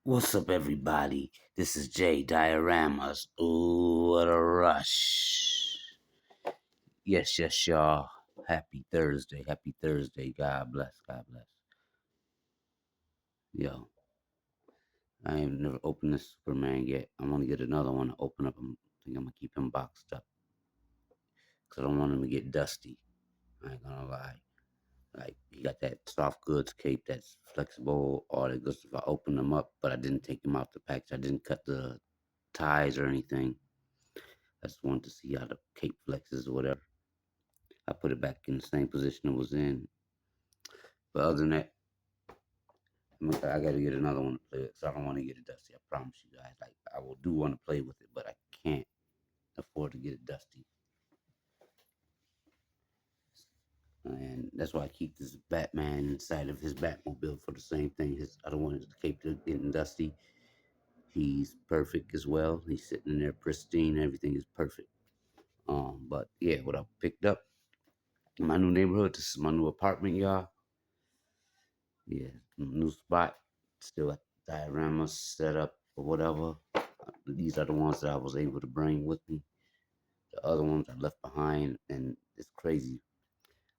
What's up, everybody? This is J.dioramas. Ooh, what a rush. Yes, y'all. Happy Thursday. Happy Thursday. God bless. God bless. Yo, I ain't never opened this Superman yet. I'm going to get another one to open up. I think I'm going to keep him boxed up because I don't want him to get dusty. I ain't going to lie. Like, he got that soft goods cape that's flexible, all that good stuff. I opened them up, but I didn't take them out the package. I didn't cut the ties or anything. I just wanted to see how the cape flexes or whatever. I put it back in the same position it was in. But other than that, I got to get another one to play with. So I don't want to get it dusty. I promise you guys. Like, I will do want to play with it, but I can't afford to get it dusty. And that's why I keep this Batman inside of his Batmobile for the same thing. I don't want his cape to get dusty. He's perfect as well. He's sitting in there pristine. Everything is perfect. But yeah, what I picked up in my new neighborhood. This is my new apartment, y'all. Yeah, new spot. Still got dioramas set up or whatever. These are the ones that I was able to bring with me. The other ones I left behind, and it's crazy.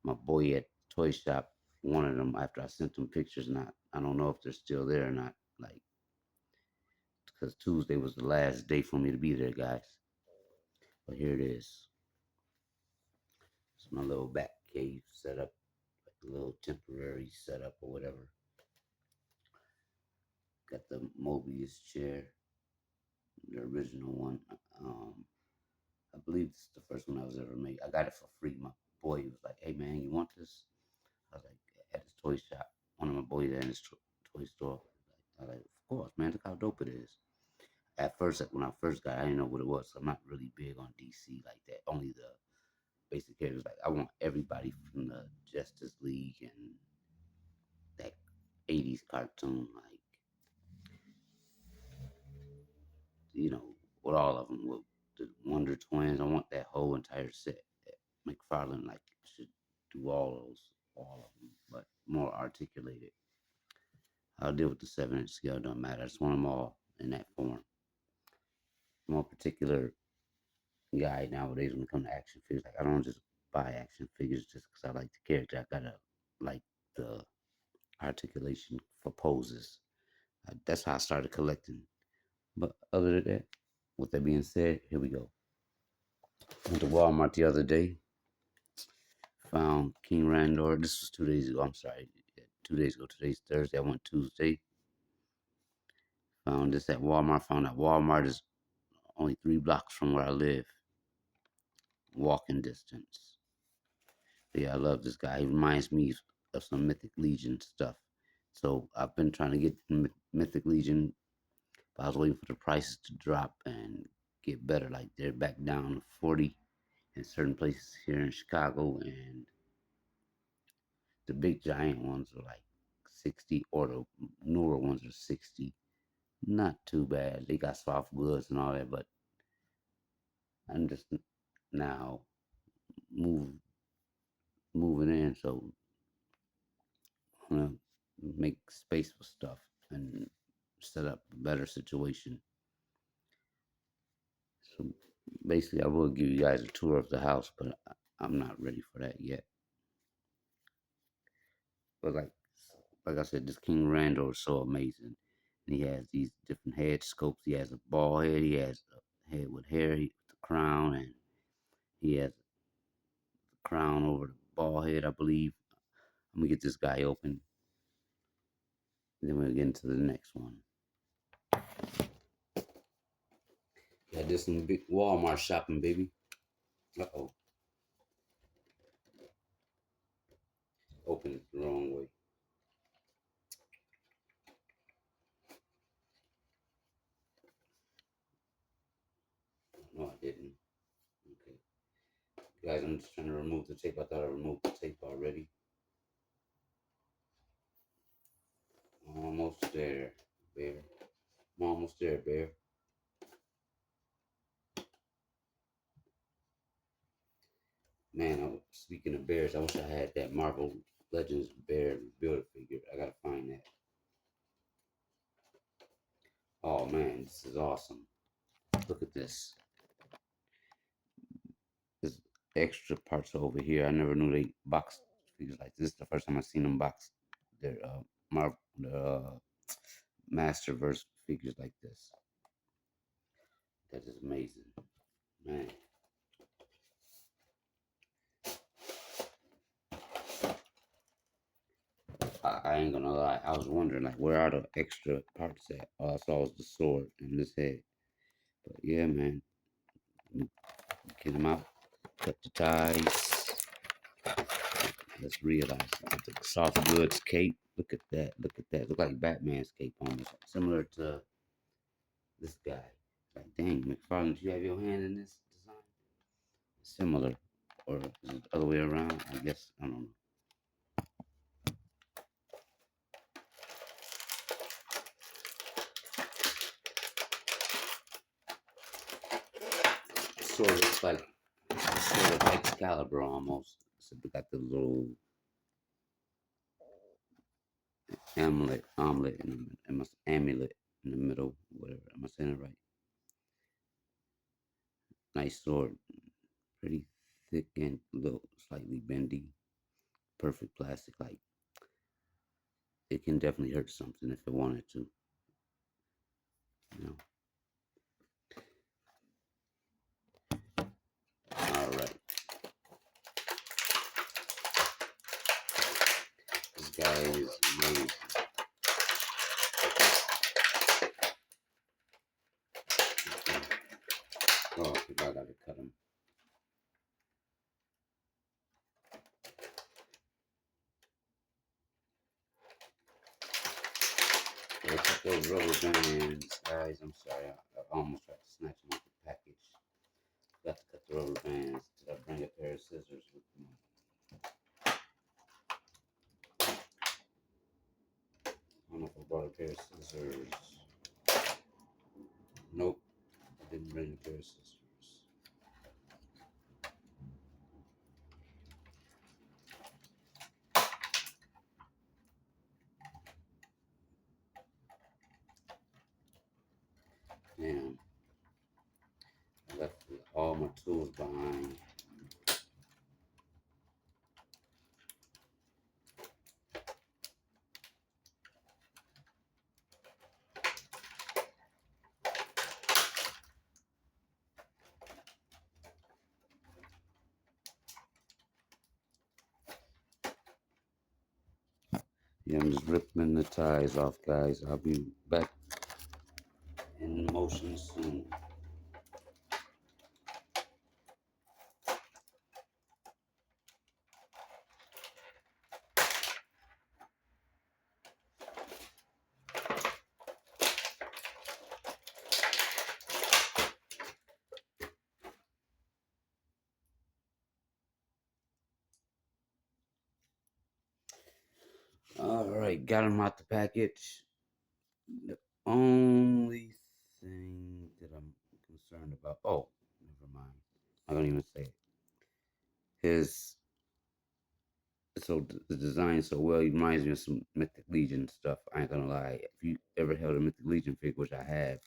My boy at the toy shop wanted them after I sent them pictures, and I don't know if they're still there or not. Like, because Tuesday was the last day for me to be there, guys. But here it is. It's my little back cave setup, like a little temporary setup or whatever. Got the Mobius chair, the original one. Um, I believe this is the first one I was ever made. I got it for free. My boy was like, "Hey man, you want this?" I was like, at his toy shop. One of my boys at his toy store. I was like, "Of course, man. Look how dope it is." At first, when I first got it, I didn't know what it was. So I'm not really big on DC like that. Only the basic characters. Like I want everybody from the Justice League and that '80s cartoon. Like with all of them, with the Wonder Twins. I want that whole entire set. McFarlane like should do all of them, but more articulated. I'll deal with the 7-inch scale. Don't matter. I just want them all in that form. More particular guy nowadays when it comes to action figures. Like I don't just buy action figures just because I like the character. I gotta like the articulation for poses. That's how I started collecting. But other than that, with that being said, here we go. Went to Walmart the other day. Found King Randor. This was 2 days ago. I'm sorry. 2 days ago. Today's Thursday. I went Tuesday. Found this at Walmart. Found out Walmart is only 3 blocks from where I live. Walking distance. But yeah, I love this guy. He reminds me of some Mythic Legion stuff. So I've been trying to get Mythic Legion, but I was waiting for the prices to drop and get better. Like they're back down to 40 in certain places here in Chicago, and the big giant ones are like 60, or the newer ones are 60. Not too bad. They got soft goods and all that, but I'm just now move moving in, so I'm gonna make space for stuff and set up a better situation. So basically, I will give you guys a tour of the house, but I'm not ready for that yet. But like I said, this King Randall is so amazing. And he has these different head sculpts. He has a bald head. He has a head with hair, the crown, and he has the crown over the bald head, I believe. I'm gonna get this guy open. Then we'll get into the next one. Yeah, this some big Walmart shopping, baby. Uh-oh. Open it the wrong way. No, I didn't. Okay. Guys, I'm just trying to remove the tape. I thought I removed the tape already. Almost there, Bear. I'm almost there, Bear. Man, speaking of bears, I wish I had that Marvel Legends bear build figure. I gotta find that. Oh man, this is awesome. Look at this. There's extra parts over here. I never knew they boxed figures like this. This is the first time I've seen them box their Masterverse figures like this. That is amazing, man. I ain't gonna lie. I was wondering like where are the extra parts at? All I saw was the sword and this head. But yeah, man, get them out, cut the ties. Let's realize the soft goods cape. Look at that. Look at that. Look like Batman's cape almost. Similar to this guy. Like, dang, McFarlane, do you have your hand in this design? Similar. Or is it the other way around? I guess. I don't know. Sort of Excalibur almost. So we got the little amulet in the middle, whatever. Am I saying it right? Nice sword, pretty thick and little slightly bendy. Perfect plastic, like it can definitely hurt something if it wanted to. You know. All right, this guy is amazing. Oh, I gotta cut him. Gotta cut those rubber bands, guys. I'm sorry, I almost tried to snatch them off the package. Got to cut the rubber bands. Did I bring a pair of scissors with me? I don't know if I brought a pair of scissors. Nope, I didn't bring a pair of scissors. Damn, I left all my tools behind. Yeah, I'm just ripping the ties off, guys. I'll be back in motion soon. All right, got them out the package. The only thing that I'm concerned about, oh, never mind. I don't even say it. His the design so well. He reminds me of some Mythic Legion stuff. I ain't gonna lie. If you ever held a Mythic Legion figure, which I have,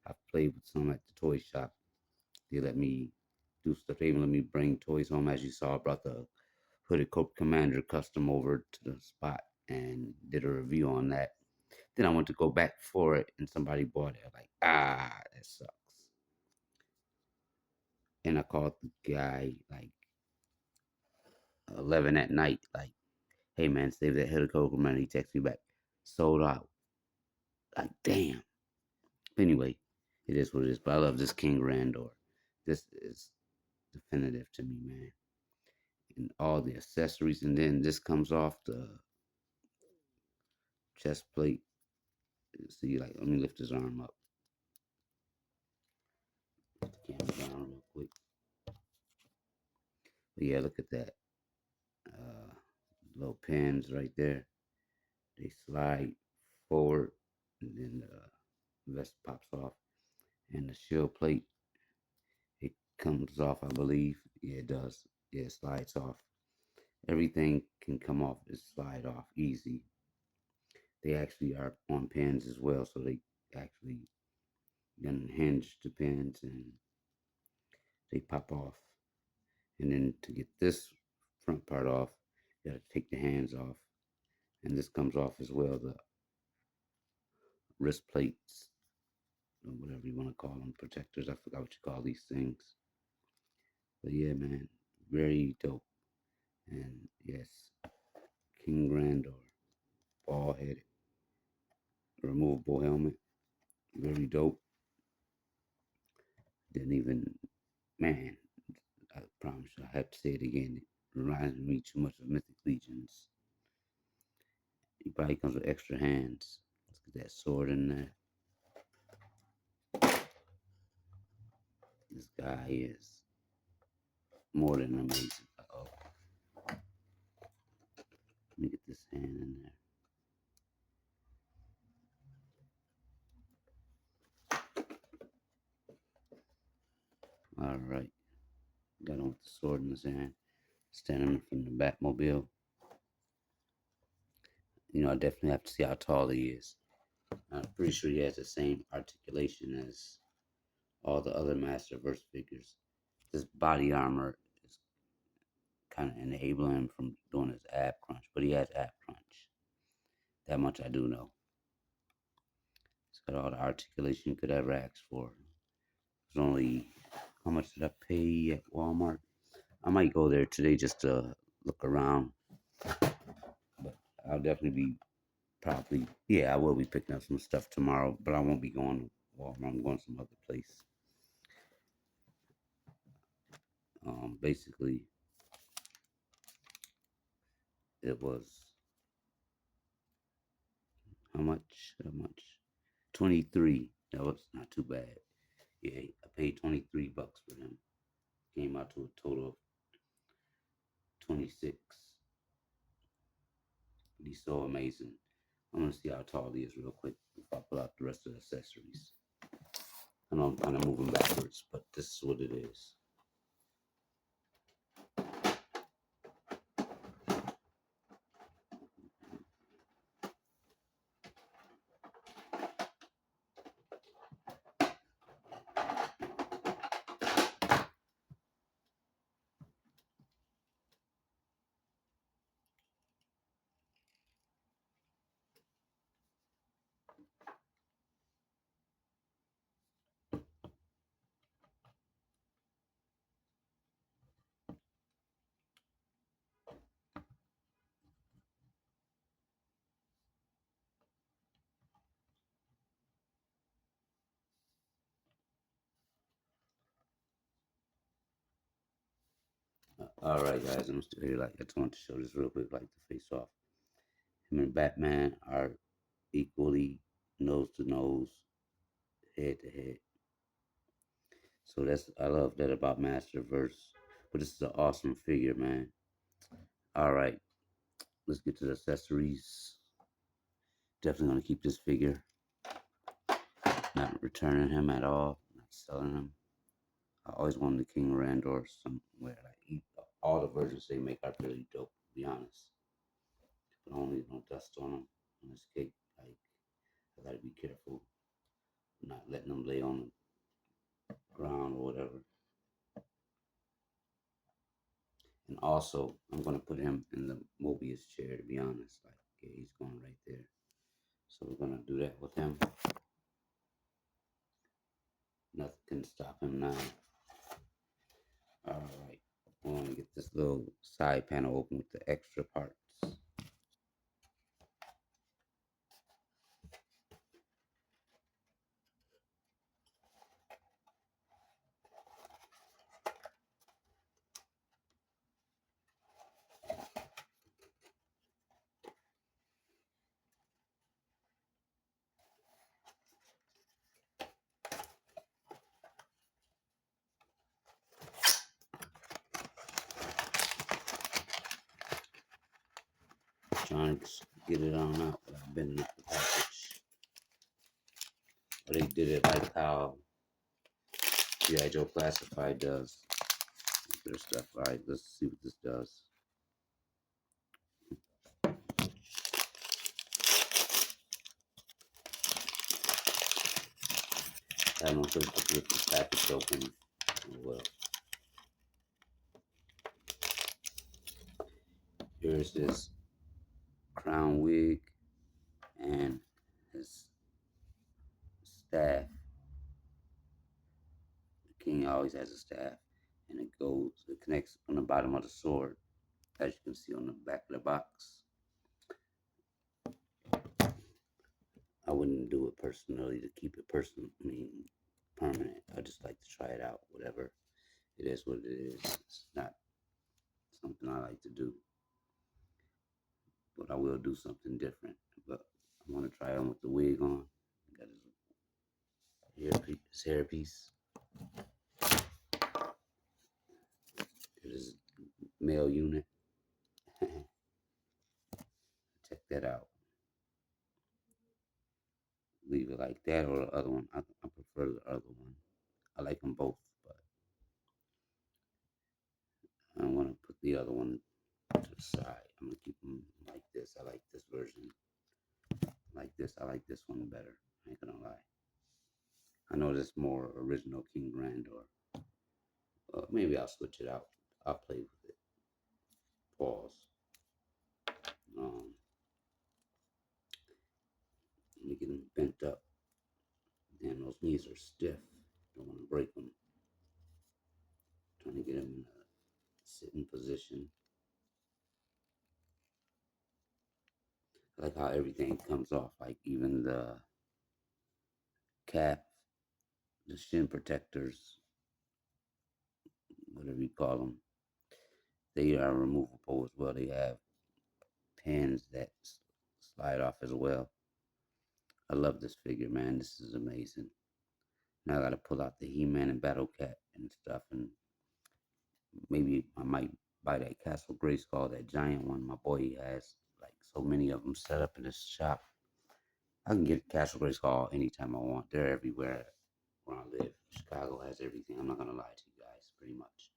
I've played with some at the toy shop. They let me do stuff. They even let me bring toys home. As you saw, I brought the Hooded Cope Commander custom over to the spot and did a review on that. Then I went to go back for it, and somebody bought it. I'm like, that sucks. And I called the guy like 11 at night, like, hey man, save that Hooded Cope Commander. He texted me back, sold out. Like, damn. Anyway, it is what it is. But I love this King Randor. This is definitive to me, man. And all the accessories, and then this comes off the chest plate. See, like, let me lift his arm up. Put the camera down real quick. But yeah, look at that. Uh, Little pins right there. They slide forward, and then the vest pops off. And the shield plate, it comes off, I believe. Yeah, it does. Yeah, it slides off. Everything can come off, it slide off easy. They actually are on pins as well, so they actually Then hinge the pins and they pop off. And then to get this front part off, you gotta take the hands off. And this comes off as well, the wrist plates, or whatever you want to call them, protectors. I forgot what you call these things. But yeah, man, very dope. And yes, King Grandor, ball headed, removable helmet, very dope. Didn't even, man, I promise you, I have to say it again. It reminds me too much of Mythic Legions. He probably comes with extra hands. Let's get that sword in there. This guy is more than amazing. Oh, let me get this hand in there. All right, got him with the sword in his hand, standing from the Batmobile. You know, I definitely have to see how tall he is. I'm pretty sure he has the same articulation as all the other Masterverse figures. This body armor is kind of enabling him from doing his ab crunch, but he has ab crunch. That much I do know. It's got all the articulation you could ever ask for. It's only, how much did I pay at Walmart? I might go there today just to look around, but I'll definitely be probably, yeah, I will be picking up some stuff tomorrow, but I won't be going to Walmart. I'm going some other place. Basically, it was how much? How much? 23. That was not too bad. Yeah, I paid $23 for them. Came out to a total of 26. He's so amazing. I'm gonna see how tall he is real quick before I pull out the rest of the accessories. I know I'm kind of moving backwards, but this is what it is. All right, guys, I'm still here. Like I just want to show this real quick, like the face off. Him and Batman are equally nose to nose, head to head. So that's, I love that about Masterverse. But this is an awesome figure, man. All right, let's get to the accessories. Definitely gonna keep this figure. Not returning him at all. Not selling him. I always wanted the King Randor somewhere. Like all the versions they make are really dope. To be honest, but only no dust on them on this cake. Like I gotta be careful, not letting them lay on the ground or whatever. And also, I'm gonna put him in the Mobius chair. To be honest, like yeah, he's going right there. So we're gonna do that with him. Nothing can stop him now. All right, I want to get this little side panel open with the extra parts. Trying to get it on out without bending up the package. But they did it like how G.I. Joe Classified does their stuff. All right, let's see what this does. I don't know if the package open. Oh, well, here's his crown wig and his staff. The king always has a staff, and it connects on the bottom of the sword, as you can see on the back of the box. I wouldn't do it personally to keep it personal. I mean, permanent. I just like to try it out. Whatever it is, what it is. It's not something I like to do, but I will do something different. But I want to try on with the wig on. Got his hairpiece. His male unit. Check that out. Leave it like that or the other one. I prefer the other one. I like them both, but I'm gonna put the other one to the side. I'm gonna keep them like this. I like this version. Like this, I like this one better. I ain't gonna lie. I know this more original King Grandor. Maybe I'll switch it out. I'll play with it. Pause. Um, Let me get them bent up. Damn, those knees are stiff. Don't want to break them. Trying to get them in a sitting position. I like how everything comes off, like even the cap, the shin protectors, whatever you call them, they are removable as well. They have pins that slide off as well. I love this figure, man. This is amazing. Now I got to pull out the He-Man and Battle Cat and stuff, and maybe I might buy that Castle Grayskull, that giant one. My boy has like so many of them set up in his shop. I can get Castle Grayskull anytime I want. They're everywhere where I live. Chicago has everything. I'm not gonna lie to you guys, pretty much.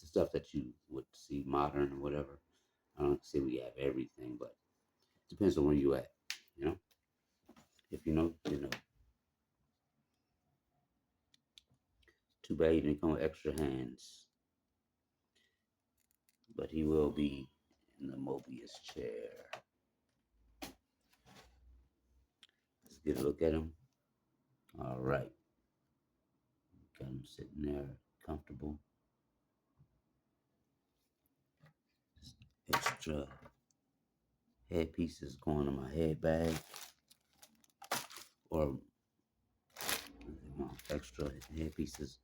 The stuff that you would see modern or whatever. I don't say we have everything, but it depends on where you at. You know, if you know, you know. Too bad he didn't come with extra hands, but he will be in the Mobius chair. Let's get a look at him. All right, got him sitting there, comfortable. Just extra headpieces going in my head bag, or extra headpieces,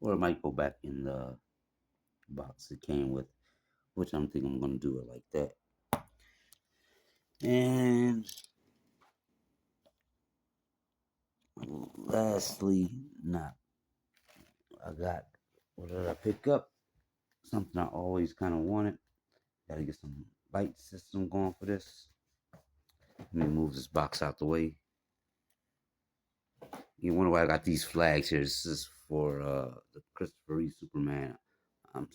or it might go back in the box it came with, which I'm thinking I'm gonna do it like that. And lastly, not I got what did I pick up? Something I always kind of wanted. Got to get some light system going for this. Let me move this box out the way. You wonder why I got these flags here? This is for the Christopher Reeve Superman. I'm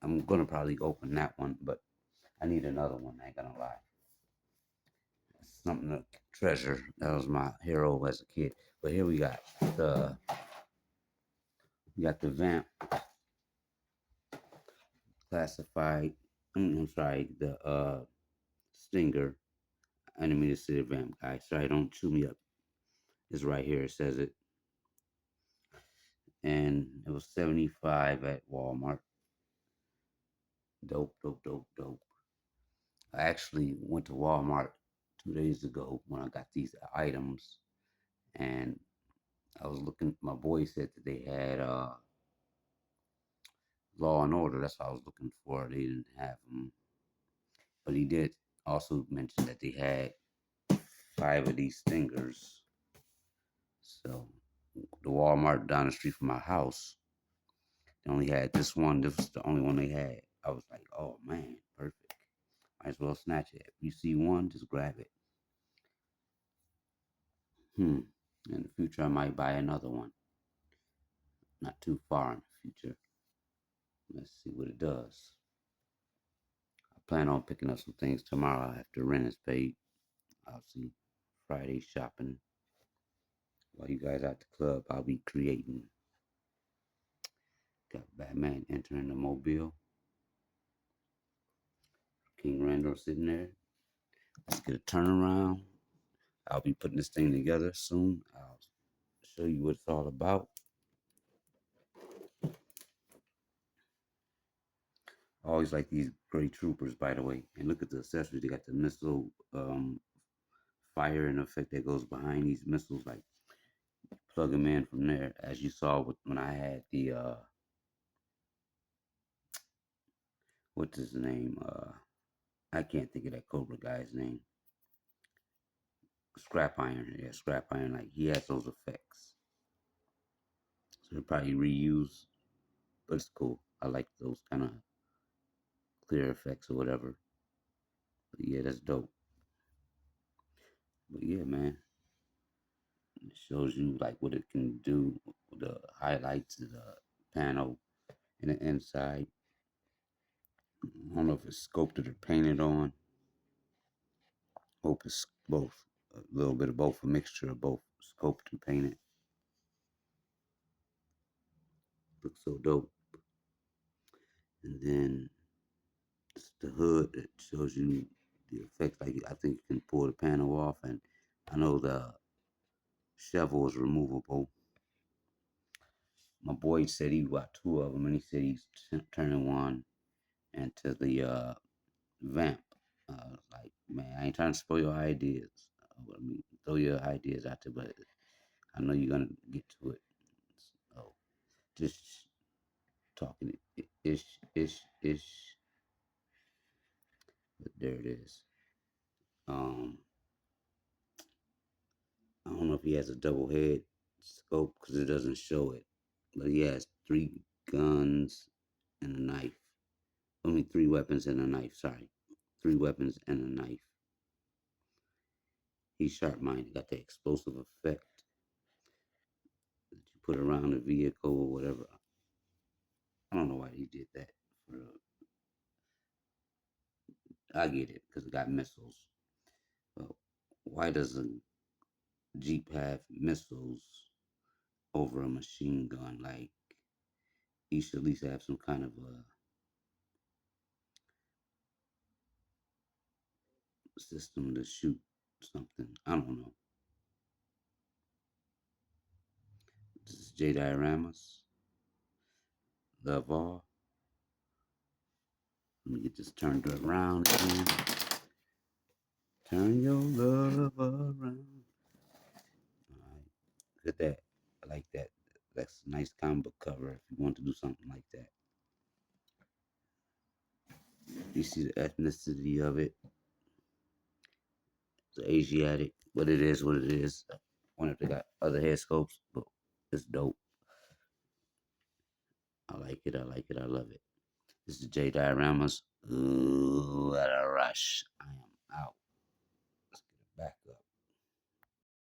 I'm gonna probably open that one, but I need another one. I ain't gonna lie. It's something to treasure. That was my hero as a kid. But here the we got the vamp classified. I'm sorry, the stinger. I didn't mean to say the vamp guy. Sorry, don't chew me up. It's right here. It says it, and it was 75 at Walmart. Dope, dope, dope, dope. I actually went to Walmart 2 days ago when I got these items, and I was looking. My boy said that they had Law and Order. That's what I was looking for. They didn't have them, but he did also mention that they had 5 of these stingers. So the Walmart down the street from my house, they only had this one. This was the only one they had. I was like, oh man, perfect. Might as well snatch it. If you see one, just grab it. In the future, I might buy another one. Not too far in the future. Let's see what it does. I plan on picking up some things tomorrow after rent is paid. I'll see Friday shopping. While you guys at the club, I'll be creating. Got Batman entering the mobile. King Randall sitting there. Let's get a turnaround. I'll be putting this thing together soon. I'll show you what it's all about. I always like these gray troopers, by the way. And look at the accessories. They got the missile fire in effect that goes behind these missiles. Like plug them in from there, as you saw when I had the what's his name? I can't think of that Cobra guy's name. Scrap Iron, yeah, Scrap Iron. Like he has those effects, so they'll probably reuse, but it's cool. I like those kind of clear effects or whatever. But yeah, that's dope. But yeah, man, it shows you like what it can do. The highlights of the panel and the inside. I don't know if it's sculpted or painted on. Hope it's both. A little bit of both, a mixture of both sculpted and painted. Looks so dope. And then it's the hood that shows you the effects. Like I think you can pull the panel off, and I know the shovel is removable. My boy said he got two of them, and he said he's turning one into the vamp. Like, man, I ain't trying to spoil your ideas. I mean, throw your ideas out there, but I know you're gonna get to it. So just talking ish, but there it is. Um, I don't know if he has a double head scope because it doesn't show it, but he has three guns and a knife. I mean, three weapons and a knife. Sorry, three weapons and a knife. He's sharp-minded. Got the explosive effect that you put around the vehicle or whatever. I don't know why he did that. I get it because it got missiles. Well, why does a Jeep have missiles over a machine gun? Like, he should at least have some kind of a system to shoot something. I don't know. This is J.dioramas. Love all. Let me get this turned around again. Turn your love around. Alright. Look at that. I like that. That's a nice comic book cover if you want to do something like that. You see the ethnicity of it. It's Asiatic, but it is what it is. I wonder if they got other head sculpts, but it's dope. I like it. I like it. I love it. This is J.dioramas. Ooh, what a rush. I am out. Let's get it back up.